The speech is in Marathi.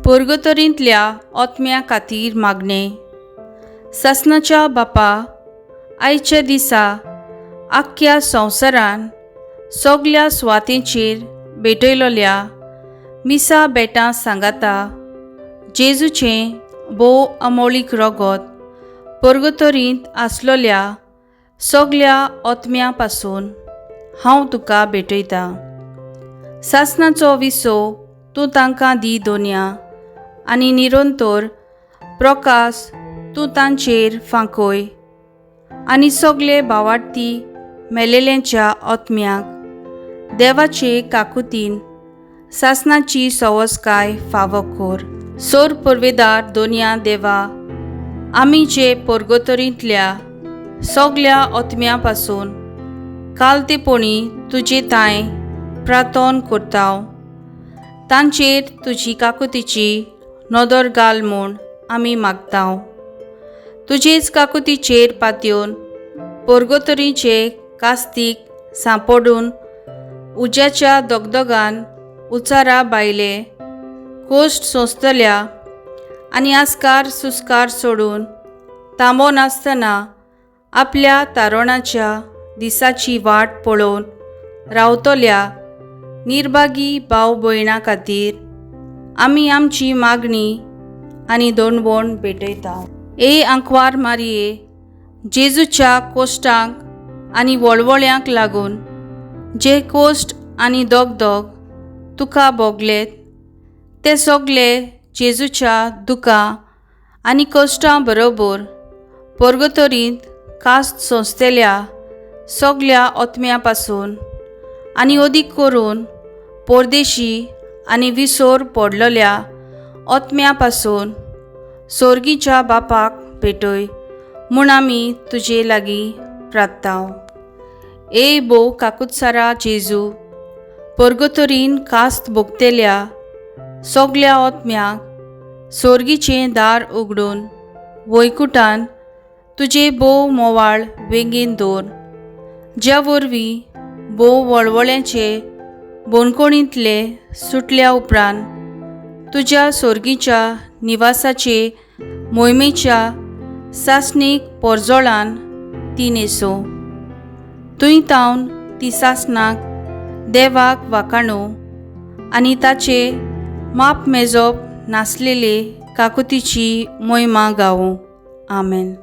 पुर्गतोरींतल्या आत्म्या खातीर मागणे. सासणाच्या बापा, आयच्या दिसा आख्ख्या संवसारान सगळ्या सुवातेचेर भेटयलोल्या मिसा बेटां सांगाता जेजूचें भोव अमोळीक रगत पुर्गतोरींत आसलोल्या सगळ्या आत्म्यां पासून हांव तुका भेटयतां. सासणाचो विसो तूं तांकां दी दोनया आनी निरंतर प्रकाश तूं तांचेर फांकय. आनी सगळे भावार्थी मेलेल्यांच्या आत्म्यांक देवाचे काकुतीन सासणाची सवस्काय फावो कर. सोर पुर्वेदार दोनया देवा, आमी जे पुर्गतोरींतल्या सगळ्या आत्म्यां पासून कालतेपणी तुजे ताय प्रार्थना करतांव, तांचेर तुजी काकुतीची नदर घाल म्हूण आमी मागतांव. तुजेच काकुतीचेर पातयेवन पुर्गतोरीचे कास्तीक सांपडून उज्याच्या दोगदोगान उचारा भायले कोश्ट सोंसतल्या आनी आस्कार सुस्कार सोडून तांबो नासतना आपल्या तारुणाच्या दिसाची वाट पळोवन रावतल्या निर्भागी भाव भयणां खातीर आमी आमची मागणी आनी दोनवण भेटयता. ए आंकवार मारये, जेजूच्या कोश्टांक आनी वळवळ्यांक लागून जे कोश्ट आनी दोगदोग तुका भोगलेत ते सगळे जेजूच्या दुखां आनी कोश्टां बरोबर पुर्गतोरींत कास्त सोंसतल्या सगळ्या आत्म्यां पासून आनी अदीक करून परदेशी आनी विसोर पडलेल्या आत्म्यां पासून सोर्गीच्या बापाक भेटय म्हूण आमी तुजे लागीं प्रार्थतांव. ए भोव काकुतसारा जेजू, पुर्गतोरीन कास्त भोगतेल्या सगळ्या आत्म्यांक सोर्गीचें दार उगडून वैकुंठान तुजे भोव मोवाळ वेगीन दवर, ज्या वरवीं भोव वळवळ्यांचे बोणकोणींतले सुटल्या उपरांत तुज्या सोर्गीच्या निवासाचे मोहिमेच्या सासणीक पोरजोळान ती नेसो. तुंय तावन ती सासणाक देवाक वाखाणू आनी ताचे माप मेजप नासलेले काकुतीची मोहिमा गावूं. आमेन.